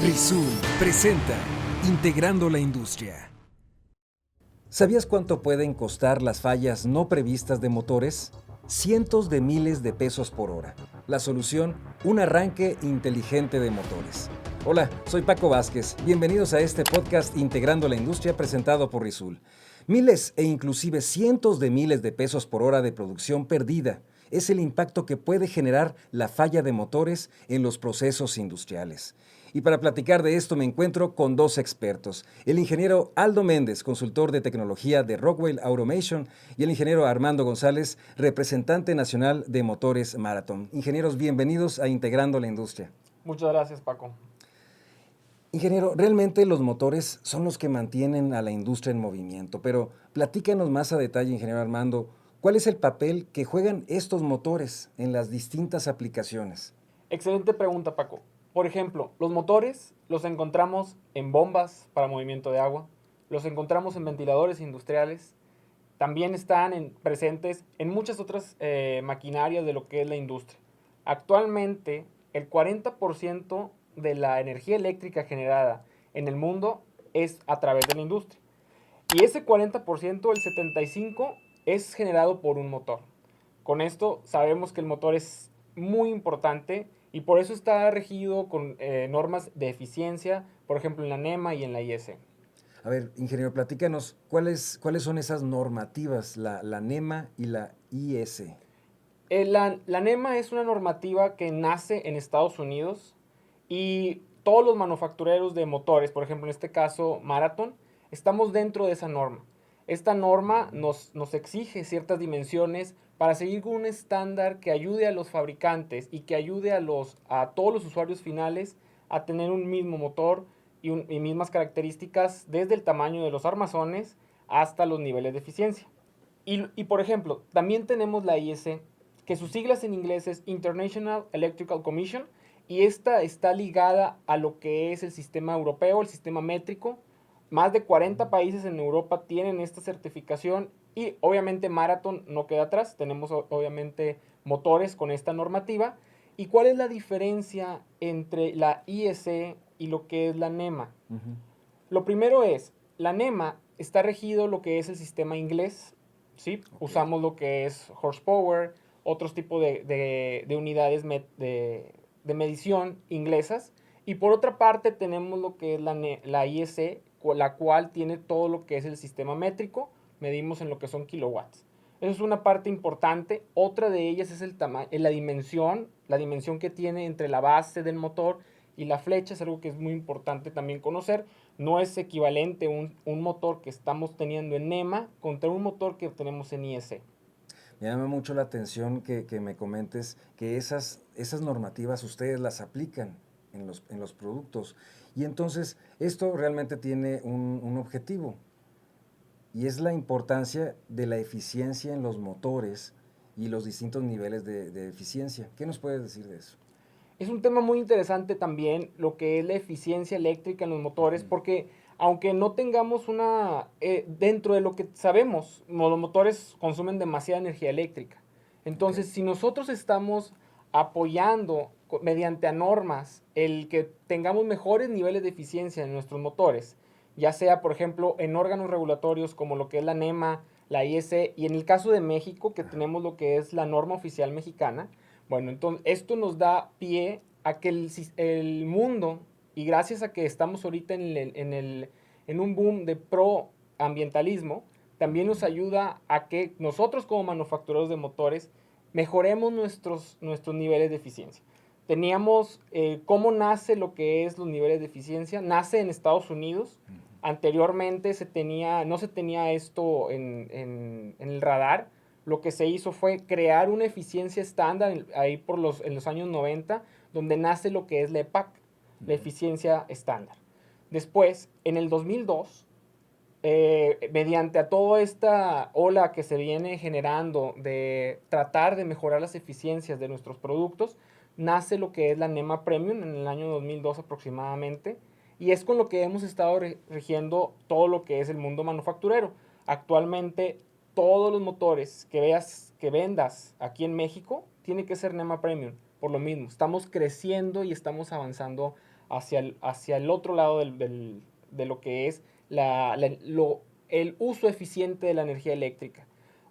Rizul presenta Integrando la Industria. ¿Sabías cuánto pueden costar las fallas no previstas de motores? Cientos de miles de pesos por hora. La solución, un arranque inteligente de motores. Hola, soy Paco Vázquez. Bienvenidos a este podcast Integrando la Industria presentado por Rizul. Miles e inclusive cientos de miles de pesos por hora de producción perdida es el impacto que puede generar la falla de motores en los procesos industriales. Y para platicar de esto me encuentro con dos expertos, el ingeniero Aldo Méndez, consultor de tecnología de Rockwell Automation, y el ingeniero Armando González, representante nacional de Motores Marathon. Ingenieros, bienvenidos a Integrando la Industria. Muchas gracias, Paco. Ingeniero, realmente los motores son los que mantienen a la industria en movimiento, pero platícanos más a detalle, ingeniero Armando, ¿cuál es el papel que juegan estos motores en las distintas aplicaciones? Excelente pregunta, Paco. Por ejemplo, los motores los encontramos en bombas para movimiento de agua, los encontramos en ventiladores industriales, también están presentes en muchas otras maquinarias de lo que es la industria. Actualmente, el 40% de la energía eléctrica generada en el mundo es a través de la industria. Y ese 40%, el 75%, es generado por un motor. Con esto sabemos que el motor es muy importante y por eso está regido con normas de eficiencia, por ejemplo en la NEMA y en la IS. A ver, ingeniero, platícanos, ¿cuáles son esas normativas, la NEMA y la IS? La NEMA es una normativa que nace en Estados Unidos y todos los manufactureros de motores, por ejemplo en este caso Marathon, estamos dentro de esa norma. Esta norma nos exige ciertas dimensiones para seguir con un estándar que ayude a los fabricantes y que ayude a todos los usuarios finales a tener un mismo motor y mismas características desde el tamaño de los armazones hasta los niveles de eficiencia. Y por ejemplo, también tenemos la IS, que sus siglas en inglés es International Electrical Commission, y esta está ligada a lo que es el sistema europeo, el sistema métrico. Más de 40 países en Europa tienen esta certificación y obviamente Marathon no queda atrás. Tenemos obviamente motores con esta normativa. ¿Y cuál es la diferencia entre la IEC y lo que es la NEMA? Lo primero es, la NEMA está regido lo que es el sistema inglés, ¿sí? Okay. Usamos lo que es horsepower, otros tipos de unidades de medición inglesas. Y por otra parte tenemos lo que es la IEC, la cual tiene todo lo que es el sistema métrico, medimos en lo que son kilowatts. Eso es una parte importante. Otra de ellas es el tamaño, la dimensión que tiene entre la base del motor y la flecha, es algo que es muy importante también conocer. No es equivalente un motor que estamos teniendo en NEMA contra un motor que tenemos en IEC. Me llama mucho la atención que me comentes que esas normativas ustedes las aplican en los productos. Y entonces esto realmente tiene un objetivo, y es la importancia de la eficiencia en los motores y los distintos niveles de eficiencia. ¿Qué nos puedes decir de eso? Es un tema muy interesante también lo que es la eficiencia eléctrica en los motores, porque aunque no tengamos dentro de lo que sabemos, los motores consumen demasiada energía eléctrica. Entonces, si nosotros estamos apoyando mediante a normas el que tengamos mejores niveles de eficiencia en nuestros motores, ya sea, por ejemplo, en órganos regulatorios como lo que es la NEMA, la IEC, y en el caso de México, que tenemos lo que es la norma oficial mexicana, bueno, entonces esto nos da pie a que el mundo, y gracias a que estamos ahorita en un boom de proambientalismo, también nos ayuda a que nosotros como manufactureros de motores mejoremos nuestros niveles de eficiencia. Teníamos cómo nace lo que es los niveles de eficiencia. Nace en Estados Unidos. Anteriormente no se tenía esto en el radar. Lo que se hizo fue crear una eficiencia estándar ahí en los años 90, donde nace lo que es la EPAC, la eficiencia estándar. Después, en el 2002, mediante a toda esta ola que se viene generando de tratar de mejorar las eficiencias de nuestros productos, nace lo que es la NEMA Premium en el año 2002 aproximadamente, y es con lo que hemos estado rigiendo todo lo que es el mundo manufacturero. Actualmente, todos los motores que vendas aquí en México tiene que ser NEMA Premium. por lo mismo. Estamos creciendo y estamos avanzando hacia el otro lado de lo que es el uso eficiente de la energía eléctrica.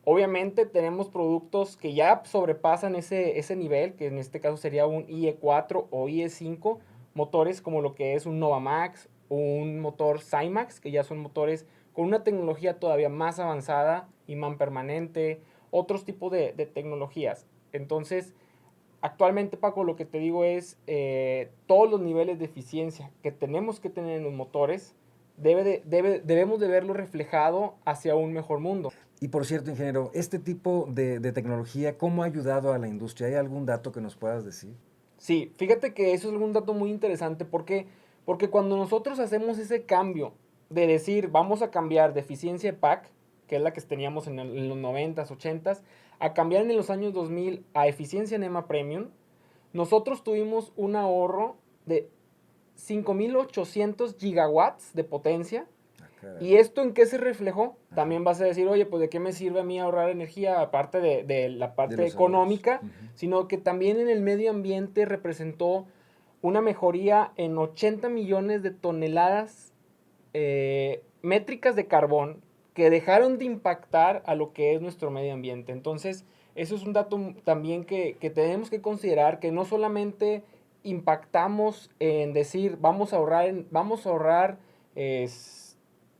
Obviamente tenemos productos que ya sobrepasan ese nivel, que en este caso sería un IE4 o IE5, motores como lo que es un Novamax o un motor Cymax, que ya son motores con una tecnología todavía más avanzada, imán permanente, otros tipos de tecnologías. Entonces, actualmente, Paco, lo que te digo es todos los niveles de eficiencia que tenemos que tener en los motores, debemos de verlo reflejado hacia un mejor mundo. Y por cierto, ingeniero, este tipo de tecnología, ¿cómo ha ayudado a la industria? ¿Hay algún dato que nos puedas decir? Sí, fíjate que eso es un dato muy interesante porque cuando nosotros hacemos ese cambio de decir vamos a cambiar de eficiencia de pack, que es la que teníamos en los 90s, 80s, a cambiar en los años 2000 a eficiencia NEMA Premium, nosotros tuvimos un ahorro de 5.800 gigawatts de potencia. ¿Y esto en qué se reflejó? Ajá. También vas a decir, oye, pues ¿de qué me sirve a mí ahorrar energía aparte de la parte económica? Sino que también en el medio ambiente representó una mejoría en 80 millones de toneladas métricas de carbón que dejaron de impactar a lo que es nuestro medio ambiente. Entonces, eso es un dato también que tenemos que considerar, que no solamente impactamos en decir, vamos a ahorrar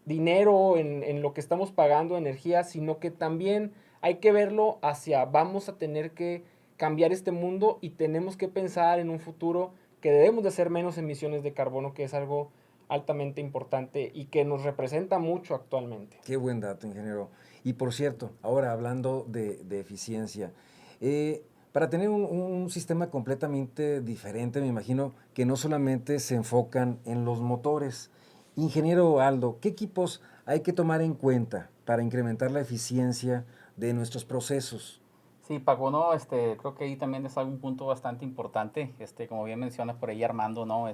dinero en lo que estamos pagando, energía, sino que también hay que verlo hacia, vamos a tener que cambiar este mundo y tenemos que pensar en un futuro que debemos de hacer menos emisiones de carbono, que es algo altamente importante y que nos representa mucho actualmente. Qué buen dato, ingeniero. Y por cierto, ahora hablando de eficiencia, para tener un sistema completamente diferente, me imagino que no solamente se enfocan en los motores. Ingeniero Aldo, ¿qué equipos hay que tomar en cuenta para incrementar la eficiencia de nuestros procesos? Sí, Paco, no, creo que ahí también es algún punto bastante importante, como bien menciona por ahí Armando, ¿no?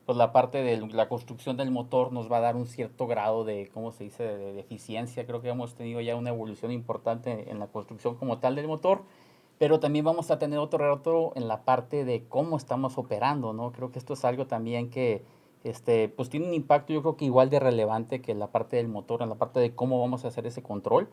Pues la parte de la construcción del motor nos va a dar un cierto grado de, ¿cómo se dice?, de eficiencia. Creo que hemos tenido ya una evolución importante en la construcción como tal del motor, pero también vamos a tener otro reto en la parte de cómo estamos operando, ¿no? Creo que esto es algo también que, pues tiene un impacto yo creo que igual de relevante que la parte del motor, en la parte de cómo vamos a hacer ese control.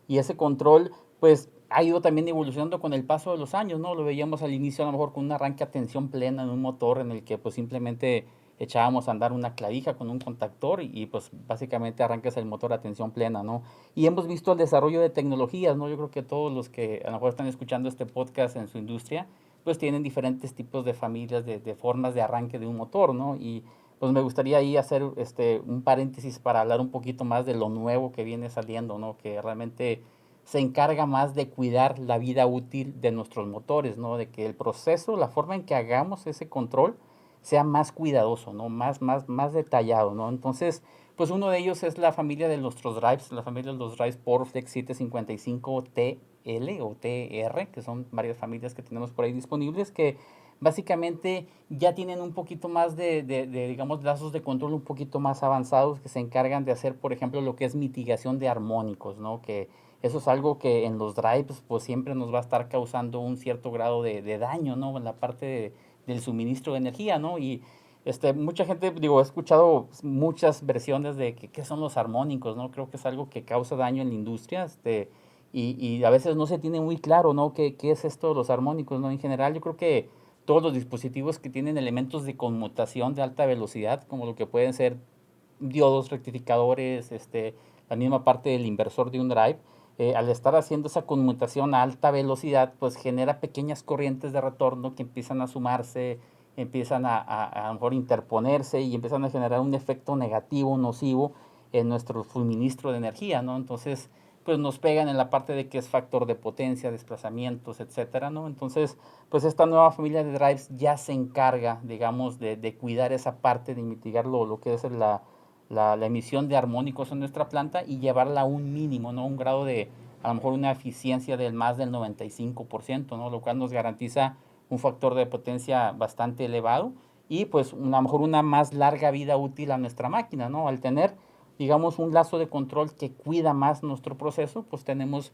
Y ese control, pues, ha ido también evolucionando con el paso de los años, ¿no? Lo veíamos al inicio a lo mejor con un arranque a tensión plena en un motor en el que pues simplemente echábamos a andar una clavija con un contactor y pues básicamente arrancas el motor a tensión plena, ¿no? Y hemos visto el desarrollo de tecnologías, ¿no? Yo creo que todos los que a lo mejor están escuchando este podcast en su industria, pues tienen diferentes tipos de familias, de formas de arranque de un motor, ¿no? Y pues me gustaría ahí hacer un paréntesis para hablar un poquito más de lo nuevo que viene saliendo, ¿no? Que realmente se encarga más de cuidar la vida útil de nuestros motores, ¿no? De que el proceso, la forma en que hagamos ese control sea más cuidadoso, ¿no? Más detallado, ¿no? Entonces, pues uno de ellos es la familia de nuestros drives, la familia de los drives Porflex 755TL o TR, que son varias familias que tenemos por ahí disponibles, que básicamente ya tienen un poquito más digamos, lazos de control un poquito más avanzados que se encargan de hacer, por ejemplo, lo que es mitigación de armónicos, ¿no? Que eso es algo que en los drives pues siempre nos va a estar causando un cierto grado de daño, ¿no? En la parte del suministro de energía, ¿no? Y mucha gente, digo, he escuchado muchas versiones de qué son los armónicos, ¿no? Creo que es algo que causa daño en la industria, y a veces no se tiene muy claro, ¿no? ¿Qué es esto de los armónicos, ¿no? En general, yo creo que todos los dispositivos que tienen elementos de conmutación de alta velocidad, como lo que pueden ser diodos, rectificadores, la misma parte del inversor de un drive, al estar haciendo esa conmutación a alta velocidad, pues genera pequeñas corrientes de retorno que empiezan a sumarse, empiezan a lo mejor interponerse y empiezan a generar un efecto negativo, nocivo en nuestro suministro de energía, ¿no? Entonces, pues nos pegan en la parte de que es factor de potencia, desplazamientos, etcétera, ¿no? Entonces, pues esta nueva familia de drives ya se encarga, digamos, de cuidar esa parte, de mitigar lo que es la emisión de armónicos en nuestra planta y llevarla a un mínimo, ¿no? Un grado de, a lo mejor, una eficiencia del más del 95%, ¿no? Lo cual nos garantiza un factor de potencia bastante elevado y, pues, a lo mejor una más larga vida útil a nuestra máquina, ¿no? Al tener, digamos, un lazo de control que cuida más nuestro proceso, pues tenemos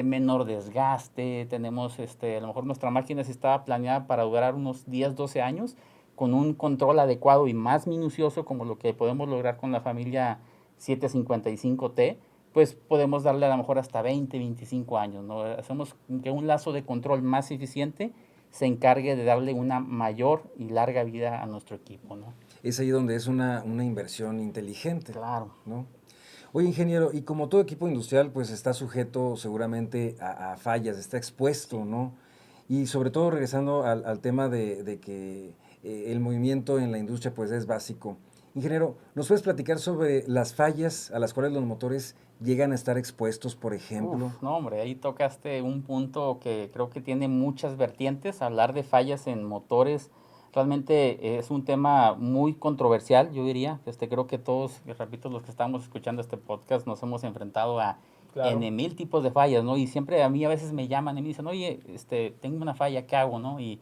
menor desgaste, tenemos a lo mejor nuestra máquina sí estaba planeada para durar unos 10, 12 años, con un control adecuado y más minucioso como lo que podemos lograr con la familia 755T, pues podemos darle a lo mejor hasta 20, 25 años, ¿no? Hacemos que un lazo de control más eficiente se encargue de darle una mayor y larga vida a nuestro equipo, ¿no? Es ahí donde es una inversión inteligente, Claro. ¿no? Oye, ingeniero, y como todo equipo industrial, pues está sujeto seguramente a fallas, está expuesto, ¿no? Y sobre todo regresando al tema de que el movimiento en la industria pues es básico. Ingeniero, ¿nos puedes platicar sobre las fallas a las cuales los motores llegan a estar expuestos, por ejemplo? Uf, no, hombre, ahí tocaste un punto que creo que tiene muchas vertientes. Hablar de fallas en motores realmente es un tema muy controversial, yo diría. Creo que todos, repito, los que estamos escuchando este podcast nos hemos enfrentado a Claro. N mil tipos de fallas, ¿no? Y siempre a mí a veces me llaman y me dicen, oye, tengo una falla, ¿qué hago, no? Y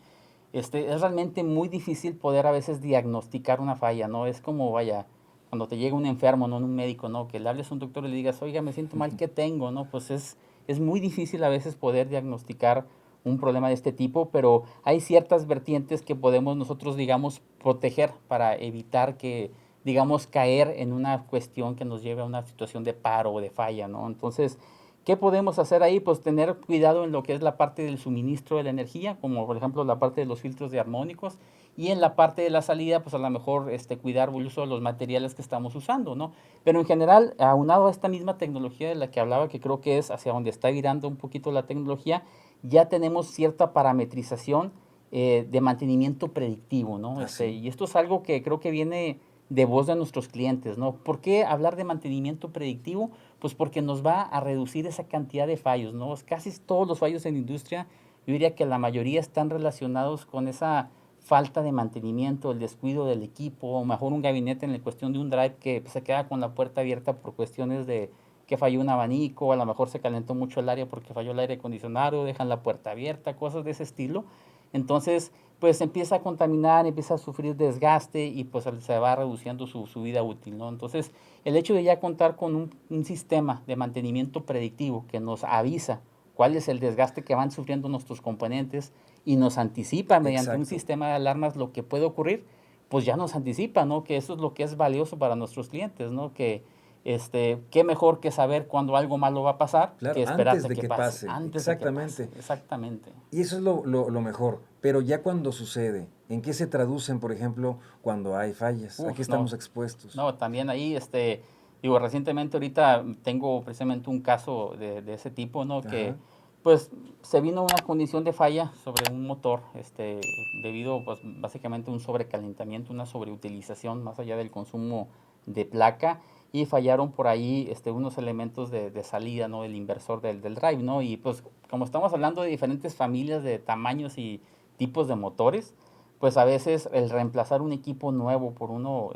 es realmente muy difícil poder a veces diagnosticar una falla, ¿no? Es como, vaya, cuando te llega un enfermo, ¿no? Un médico, ¿no? Que le hables a un doctor y le digas, oiga, me siento mal, ¿qué tengo, no? Pues es muy difícil a veces poder diagnosticar un problema de este tipo, pero hay ciertas vertientes que podemos nosotros, digamos, proteger para evitar que, digamos, caer en una cuestión que nos lleve a una situación de paro o de falla, ¿no? Entonces, ¿qué podemos hacer ahí? Pues tener cuidado en lo que es la parte del suministro de la energía, como por ejemplo la parte de los filtros de armónicos, y en la parte de la salida, pues a lo mejor cuidar el uso de los materiales que estamos usando, ¿no? Pero en general, aunado a esta misma tecnología de la que hablaba, que creo que es hacia donde está virando un poquito la tecnología, ya tenemos cierta parametrización de mantenimiento predictivo, ¿no? Ah, sí. Y esto es algo que creo que viene de voz de nuestros clientes, ¿no? ¿Por qué hablar de mantenimiento predictivo? Pues porque nos va a reducir esa cantidad de fallos, ¿no? Casi todos los fallos en la industria, yo diría que la mayoría están relacionados con esa falta de mantenimiento, el descuido del equipo, o mejor un gabinete en la cuestión de un drive que pues, se queda con la puerta abierta por cuestiones de que falló un abanico, a lo mejor se calentó mucho el área porque falló el aire acondicionado, dejan la puerta abierta, cosas de ese estilo. Entonces, pues empieza a contaminar, empieza a sufrir desgaste y pues se va reduciendo su vida útil, ¿no? Entonces, el hecho de ya contar con un sistema de mantenimiento predictivo que nos avisa cuál es el desgaste que van sufriendo nuestros componentes y nos anticipa mediante un Exacto. sistema de alarmas lo que puede ocurrir, pues ya nos anticipa, ¿no? Que eso es lo que es valioso para nuestros clientes, ¿no? Que qué mejor que saber cuándo algo malo va a pasar Claro, que antes esperarte de que que pase, pase, antes de que pase, exactamente. exactamente. Y eso es lo mejor. Pero ya cuando sucede, ¿en qué se traducen, por ejemplo, cuando hay fallas? ¿A qué Uf, no, estamos expuestos? no, también ahí, digo, recientemente ahorita tengo precisamente un caso de ese tipo, ¿no? Que, Ajá. pues, se vino una condición de falla sobre un motor, debido, pues, básicamente a un sobrecalentamiento, una sobreutilización más allá del consumo de placa, y fallaron por ahí, unos elementos de salida, ¿no? Del inversor del drive, ¿no? Y, pues, como estamos hablando de diferentes familias de tamaños y tipos de motores, pues a veces el reemplazar un equipo nuevo por uno,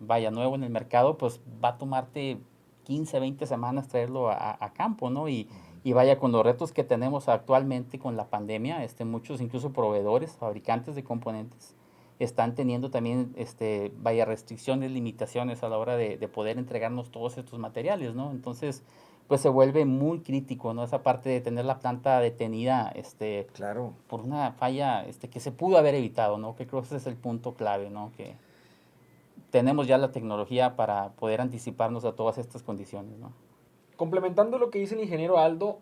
vaya, nuevo en el mercado, pues va a tomarte 15, 20 semanas traerlo a campo, ¿no? Y vaya, con los retos que tenemos actualmente con la pandemia, muchos incluso proveedores, fabricantes de componentes, están teniendo también, vaya, restricciones, limitaciones a la hora de poder entregarnos todos estos materiales, ¿no? Entonces, pues se vuelve muy crítico, ¿no? Esa parte de tener la planta detenida, Claro. por una falla que se pudo haber evitado, ¿no? Que creo que ese es el punto clave, ¿no? Que tenemos ya la tecnología para poder anticiparnos a todas estas condiciones, ¿no? Complementando lo que dice el ingeniero Aldo,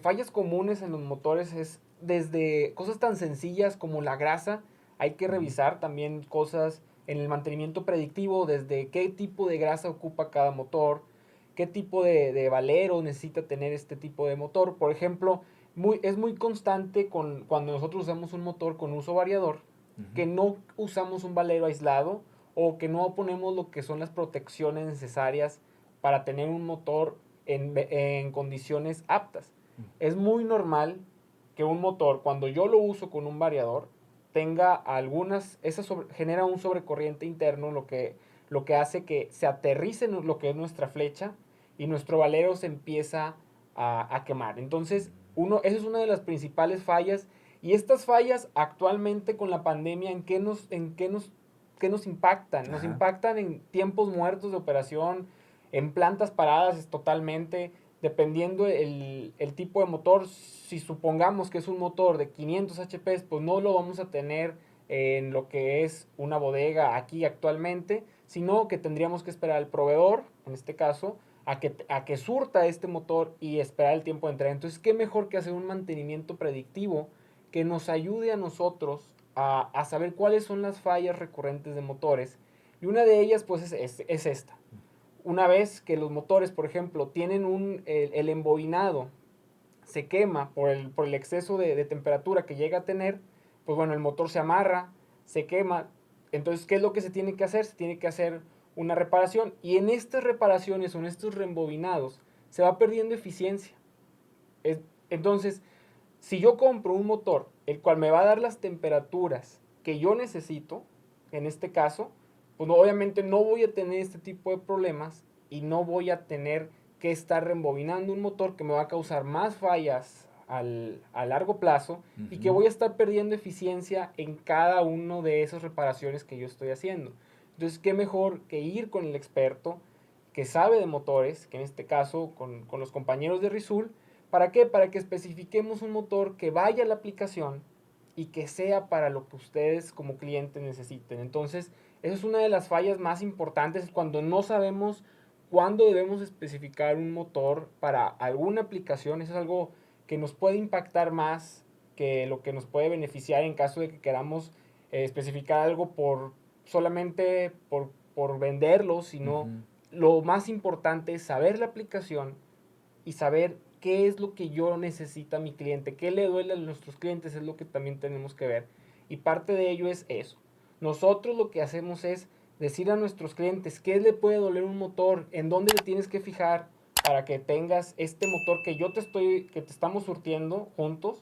fallas comunes en los motores es desde cosas tan sencillas como la grasa, hay que revisar también cosas en el mantenimiento predictivo, desde qué tipo de grasa ocupa cada motor, qué tipo de valero necesita tener este tipo de motor. Por ejemplo, es muy constante cuando nosotros usamos un motor con uso variador, que no usamos un valero aislado o que no ponemos lo que son las protecciones necesarias para tener un motor en condiciones aptas. Es muy normal que un motor, cuando yo lo uso con un variador, tenga genera un sobrecorriente interno, lo que hace que se aterrice en lo que es nuestra flecha y nuestro valero se empieza a quemar. Entonces, esa es una de las principales fallas. Y estas fallas actualmente con la pandemia, ¿qué nos impactan? Nos Ajá. impactan en tiempos muertos de operación, en plantas paradas totalmente. dependiendo el tipo de motor, si supongamos que es un motor de 500 HP, pues no lo vamos a tener en lo que es una bodega aquí actualmente, sino que tendríamos que esperar al proveedor, en este caso, a que surta este motor y esperar el tiempo de entrega. Entonces, ¿qué mejor que hacer un mantenimiento predictivo que nos ayude a nosotros a saber cuáles son las fallas recurrentes de motores? Y una de ellas, pues, es esta. Una vez que los motores, por ejemplo, tienen el embobinado, se quema por el exceso de temperatura que llega a tener, pues bueno, el motor se amarra, se quema. Entonces, ¿qué es lo que se tiene que hacer? Se tiene que hacer una reparación. Y en estas reparaciones o en estos reembobinados se va perdiendo eficiencia. Entonces, si yo compro un motor, el cual me va a dar las temperaturas que yo necesito, en este caso, pues obviamente no voy a tener este tipo de problemas y no voy a tener que estar reembobinando un motor que me va a causar más fallas a largo plazo y que voy a estar perdiendo eficiencia en cada una de esas reparaciones que yo estoy haciendo. Entonces, qué mejor que ir con el experto que sabe de motores, que en este caso con los compañeros de Risul. ¿Para qué? Para que especifiquemos un motor que vaya a la aplicación y que sea para lo que ustedes como clientes necesiten. Entonces, esa es una de las fallas más importantes cuando no sabemos cuándo debemos especificar un motor para alguna aplicación. Eso es algo que nos puede impactar más que lo que nos puede beneficiar en caso de que queramos especificar algo solamente por venderlo, sino lo más importante es saber la aplicación y saber qué es lo que yo necesita mi cliente, qué le duele a nuestros clientes, es lo que también tenemos que ver. Y parte de ello es eso. Nosotros lo que hacemos es decir a nuestros clientes qué le puede doler un motor, en dónde le tienes que fijar para que tengas este motor que te estamos surtiendo juntos,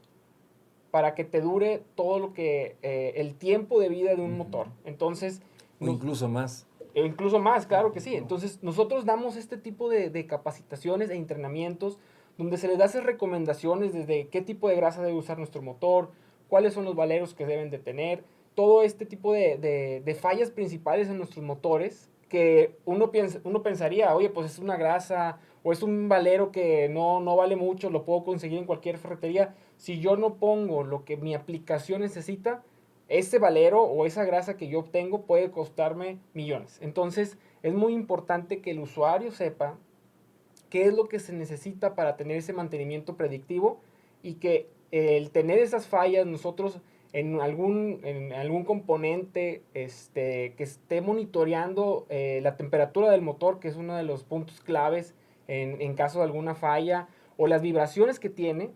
para que te dure todo lo que el tiempo de vida de un motor. Entonces, o incluso más. Incluso más, claro que sí. Entonces, nosotros damos este tipo de capacitaciones e entrenamientos donde se les da esas recomendaciones desde qué tipo de grasa debe usar nuestro motor, cuáles son los valeros que deben de tener, todo este tipo de fallas principales en nuestros motores que uno pensaría, oye, pues es una grasa o es un valero que no vale mucho, lo puedo conseguir en cualquier ferretería. Si yo no pongo lo que mi aplicación necesita, ese valero o esa grasa que yo obtengo puede costarme millones. Entonces, es muy importante que el usuario sepa qué es lo que se necesita para tener ese mantenimiento predictivo y que el tener esas fallas nosotros en algún componente que esté monitoreando la temperatura del motor, que es uno de los puntos claves en caso de alguna falla, o las vibraciones que tiene,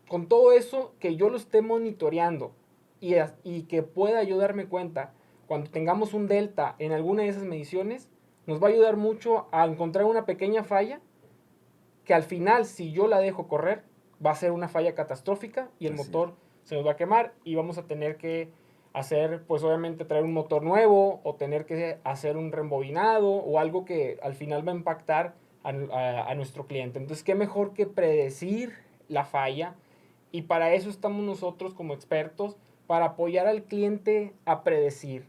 con todo eso que yo lo esté monitoreando y que pueda yo darme cuenta cuando tengamos un delta en alguna de esas mediciones, nos va a ayudar mucho a encontrar una pequeña falla que al final, si yo la dejo correr, va a ser una falla catastrófica y el motor se nos va a quemar y vamos a tener que hacer, pues obviamente traer un motor nuevo o tener que hacer un reembobinado o algo que al final va a impactar a nuestro cliente. Entonces, qué mejor que predecir la falla, y para eso estamos nosotros como expertos, para apoyar al cliente a predecir,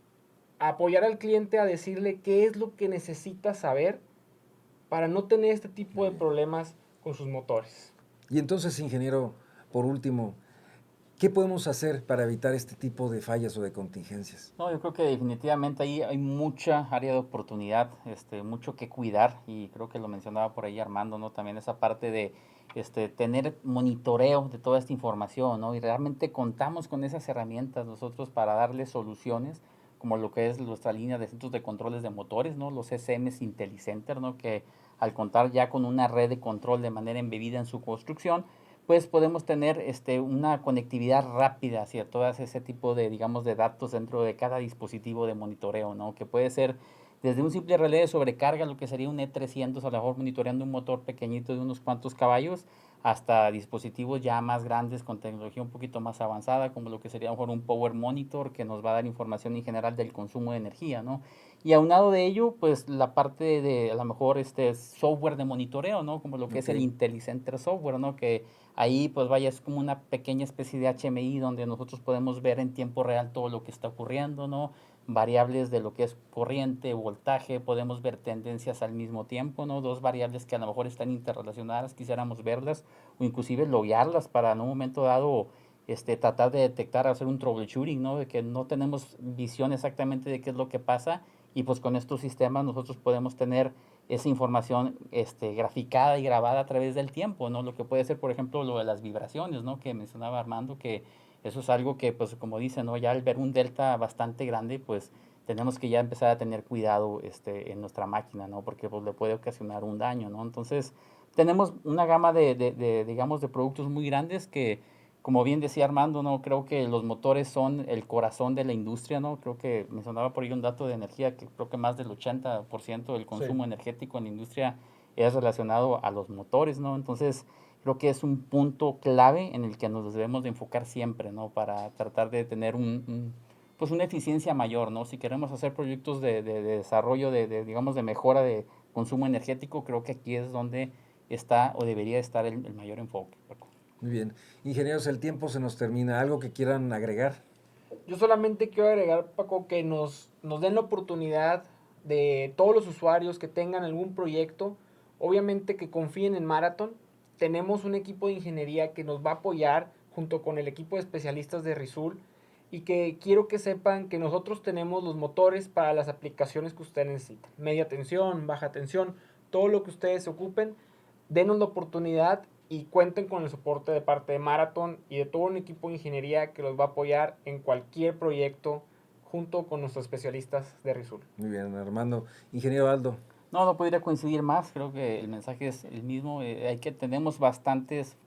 apoyar al cliente a decirle qué es lo que necesita saber para no tener este tipo de problemas con sus motores. Y entonces, ingeniero, por último, ¿qué podemos hacer para evitar este tipo de fallas o de contingencias? No, yo creo que definitivamente ahí hay mucha área de oportunidad, mucho que cuidar, y creo que lo mencionaba por ahí Armando, ¿no? También esa parte de tener monitoreo de toda esta información, ¿no? Y realmente contamos con esas herramientas nosotros para darle soluciones, como lo que es nuestra línea de centros de controles de motores, ¿no? Los SMs IntelliCenter, ¿no? Que al contar ya con una red de control de manera embebida en su construcción, pues podemos tener una conectividad rápida hacia todo ese tipo de, digamos, de datos dentro de cada dispositivo de monitoreo, ¿no? Que puede ser desde un simple relé de sobrecarga, lo que sería un E300, a lo mejor monitoreando un motor pequeñito de unos cuantos caballos, hasta dispositivos ya más grandes con tecnología un poquito más avanzada, como lo que sería a lo mejor un Power Monitor, que nos va a dar información en general del consumo de energía, ¿no? Y aunado de ello, pues la parte de a lo mejor software de monitoreo, ¿no? Como lo que es el IntelliCenter Software, ¿no? Que Ahí, pues vaya, es como una pequeña especie de HMI donde nosotros podemos ver en tiempo real todo lo que está ocurriendo, ¿no? Variables de lo que es corriente, voltaje, podemos ver tendencias al mismo tiempo, ¿no? Dos variables que a lo mejor están interrelacionadas, quisiéramos verlas o inclusive loguearlas para en un momento dado tratar de detectar, hacer un troubleshooting, ¿no? De que no tenemos visión exactamente de qué es lo que pasa y pues con estos sistemas nosotros podemos tener esa información graficada y grabada a través del tiempo, ¿no? Lo que puede ser, por ejemplo, lo de las vibraciones, ¿no? Que mencionaba Armando, que eso es algo que, pues, como dicen, ¿no? Ya al ver un delta bastante grande, pues, tenemos que ya empezar a tener cuidado en nuestra máquina, ¿no? Porque, pues, le puede ocasionar un daño, ¿no? Entonces, tenemos una gama digamos, de productos muy grandes que, como bien decía Armando, ¿no? Creo que los motores son el corazón de la industria, ¿no? Creo que mencionaba por ahí un dato de energía que creo que más del 80% del consumo energético en la industria es relacionado a los motores, ¿no? Entonces, creo que es un punto clave en el que nos debemos de enfocar siempre, ¿no? Para tratar de tener pues una eficiencia mayor, ¿no? Si queremos hacer proyectos de desarrollo, digamos, de mejora de consumo energético, creo que aquí es donde está o debería estar el mayor enfoque, Paco. Muy bien. Ingenieros, el tiempo se nos termina. ¿Algo que quieran agregar? Yo solamente quiero agregar, Paco, que nos den la oportunidad de todos los usuarios que tengan algún proyecto, obviamente que confíen en Marathon. Tenemos un equipo de ingeniería que nos va a apoyar junto con el equipo de especialistas de Risul y que quiero que sepan que nosotros tenemos los motores para las aplicaciones que ustedes necesiten. Media tensión, baja tensión, todo lo que ustedes se ocupen, denos la oportunidad y cuenten con el soporte de parte de Marathon y de todo un equipo de ingeniería que los va a apoyar en cualquier proyecto junto con nuestros especialistas de Risul. Muy bien, Armando. Ingeniero Aldo. No podría coincidir más, creo que el mensaje es el mismo, tenemos bastantes,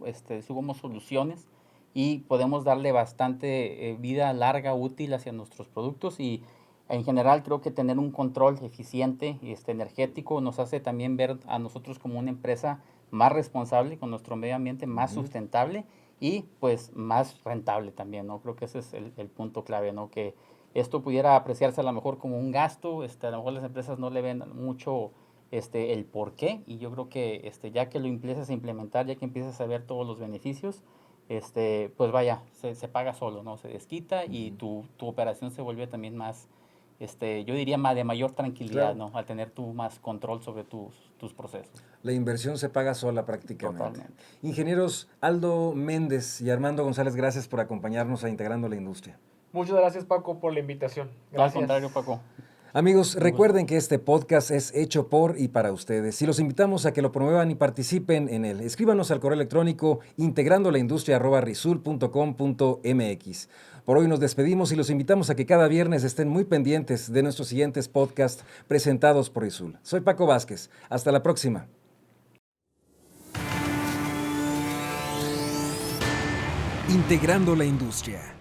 somos soluciones y podemos darle bastante vida larga, útil hacia nuestros productos y en general creo que tener un control eficiente energético nos hace también ver a nosotros como una empresa más responsable con nuestro medio ambiente, más sustentable y pues más rentable también, ¿no? Creo que ese es el punto clave, ¿no? Que esto pudiera apreciarse a lo mejor como un gasto, a lo mejor las empresas no le ven mucho el por qué y yo creo que ya que lo empiezas a implementar, ya que empiezas a ver todos los beneficios, pues vaya, se paga solo, ¿no? Se desquita y tu operación se vuelve también más, yo diría más de mayor tranquilidad, Claro. ¿no? Al tener tú más control sobre tus procesos. La inversión se paga sola prácticamente. Totalmente. Ingenieros Aldo Méndez y Armando González, gracias por acompañarnos a Integrando la Industria. Muchas gracias, Paco, por la invitación. Gracias. Al contrario, Paco. Amigos, recuerden que este podcast es hecho por y para ustedes y los invitamos a que lo promuevan y participen en él. Escríbanos al correo electrónico integrandolaindustria@risul.com.mx. Por hoy nos despedimos y los invitamos a que cada viernes estén muy pendientes de nuestros siguientes podcasts presentados por Risul. Soy Paco Vázquez. Hasta la próxima. Integrando la Industria.